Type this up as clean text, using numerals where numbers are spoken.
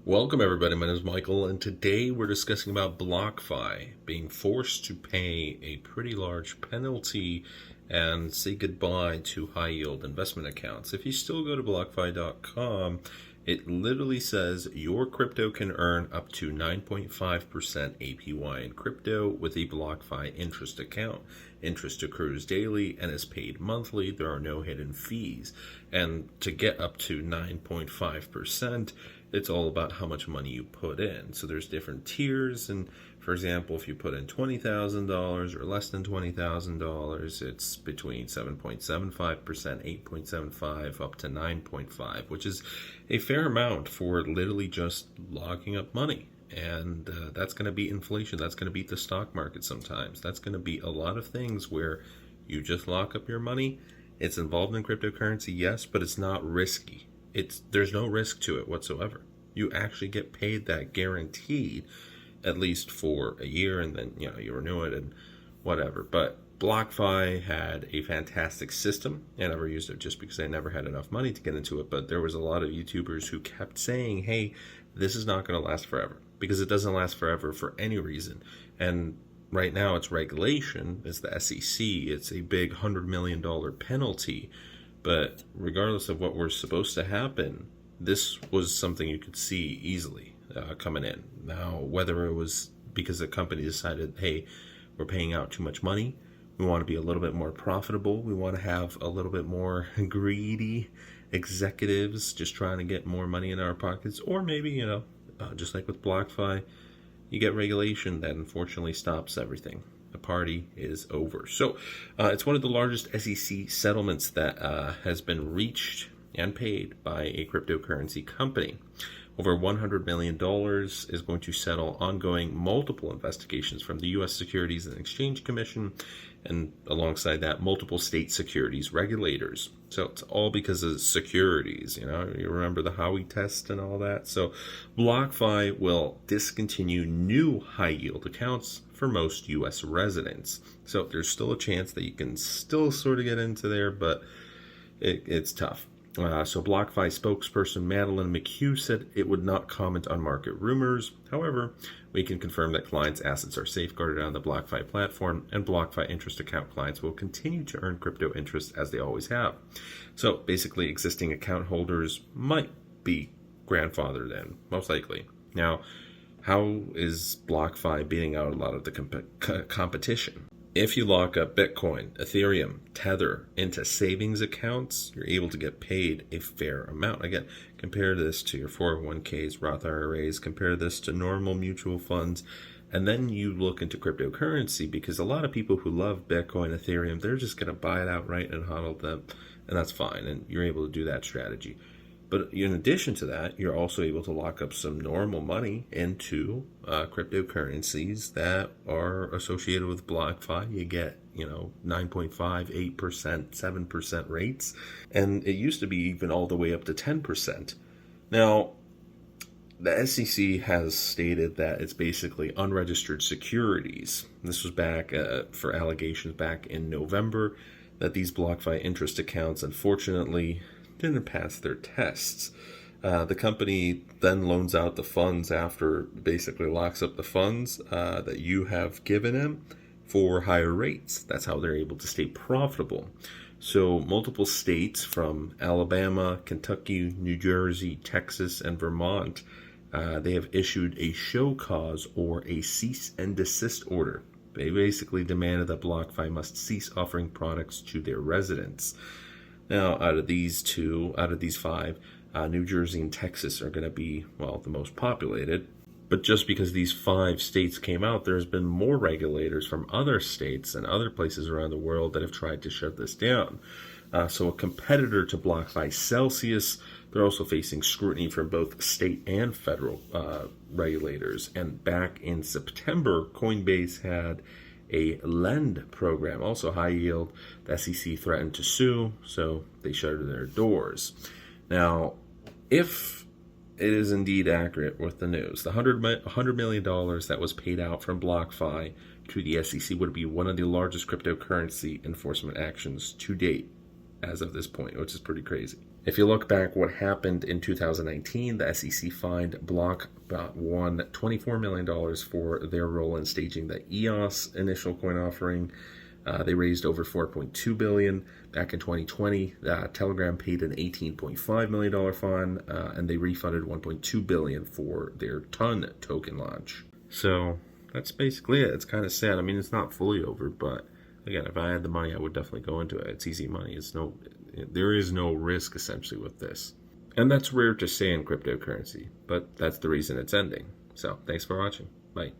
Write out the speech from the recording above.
Welcome everybody, my name is Michael, and today we're discussing about Blockfi being forced to pay a pretty large penalty and say goodbye to high-yield investment accounts. If you still go to blockfi.com, it literally says your crypto can earn up to 9.5% APY in crypto with a Blockfi interest account. Interest accrues daily and is paid monthly. There are no hidden fees. And to get up to 9.5%, it's all about how much money you put in. So there's different tiers, and for example, if you put in $20,000 or less than $20,000, it's between 7.75%, 8.75, up to 9.5, which is a fair amount for literally just locking up money. And that's going to beat inflation. That's going to beat the stock market sometimes. That's going to beat a lot of things where you just lock up your money. It's involved in cryptocurrency, yes, but it's not risky. There's no risk to it whatsoever. You actually get paid that guaranteed, at least for a year, and then you renew it and whatever. But Blockfi had a fantastic system. I never used it just because I never had enough money to get into it. But there was a lot of YouTubers who kept saying, "Hey, this is not going to last forever," because it doesn't last forever for any reason. And right now, it's regulation. It's the SEC. It's a big $100 million penalty. But regardless of what was supposed to happen, this was something you could see easily coming in. Now, whether it was because the company decided, hey, we're paying out too much money, we want to be a little bit more profitable, we want to have a little bit more greedy executives just trying to get more money in our pockets, or maybe, just like with BlockFi, you get regulation that unfortunately stops everything. The party is over. So it's one of the largest SEC settlements that has been reached and paid by a cryptocurrency company. Over $100 million is going to settle ongoing multiple investigations from the U.S. Securities and Exchange Commission, and alongside that, multiple state securities regulators. So it's all because of securities. You remember the Howey test and all that. So BlockFi will discontinue new high-yield accounts for most U.S. residents. So there's still a chance that you can still sort of get into there, but it's tough. So BlockFi spokesperson Madeline McHugh said it would not comment on market rumors. However, we can confirm that clients' assets are safeguarded on the BlockFi platform, and BlockFi interest account clients will continue to earn crypto interest as they always have. So basically, existing account holders might be grandfathered in, most likely. Now, how is BlockFi beating out a lot of the competition? If you lock up Bitcoin, Ethereum, Tether into savings accounts, you're able to get paid a fair amount. Again, compare this to your 401ks, Roth IRAs, compare this to normal mutual funds, and then you look into cryptocurrency, because a lot of people who love Bitcoin, Ethereum, they're just going to buy it outright and hodl them, and that's fine, and you're able to do that strategy. But in addition to that, you're also able to lock up some normal money into cryptocurrencies that are associated with BlockFi. You get, 9.5, 8%, 7% rates. And it used to be even all the way up to 10%. Now, the SEC has stated that it's basically unregistered securities. This was back for allegations back in November that these BlockFi interest accounts, unfortunately, didn't pass their tests. The company then loans out the funds after basically locks up the funds that you have given them for higher rates. That's how they're able to stay profitable. So multiple states from Alabama, Kentucky, New Jersey, Texas, and Vermont, they have issued a show cause or a cease and desist order. They basically demanded that BlockFi must cease offering products to their residents. Now, out of these five, New Jersey and Texas are going to be, the most populated. But just because these 5 states came out, there's been more regulators from other states and other places around the world that have tried to shut this down. So a competitor to BlockFi, Celsius, they're also facing scrutiny from both state and federal regulators. And back in September, Coinbase had a lend program, also high yield. The SEC threatened to sue, so they shuttered their doors. Now, if it is indeed accurate with the news, the $100 million that was paid out from BlockFi to the SEC would be one of the largest cryptocurrency enforcement actions to date as of this point, which is pretty crazy. If you look back what happened in 2019, the SEC fined Block about $24 million for their role in staging the EOS initial coin offering. They raised over $4.2 billion back in 2020. Telegram paid an $18.5 million fine, and they refunded $1.2 billion for their Ton token launch. So that's basically it. It's kind of sad. I mean, it's not fully over, but again, if I had the money, I would definitely go into it. It's easy money. There is no risk essentially with this, and that's rare to say in cryptocurrency. But that's the reason it's ending. So thanks for watching. Bye.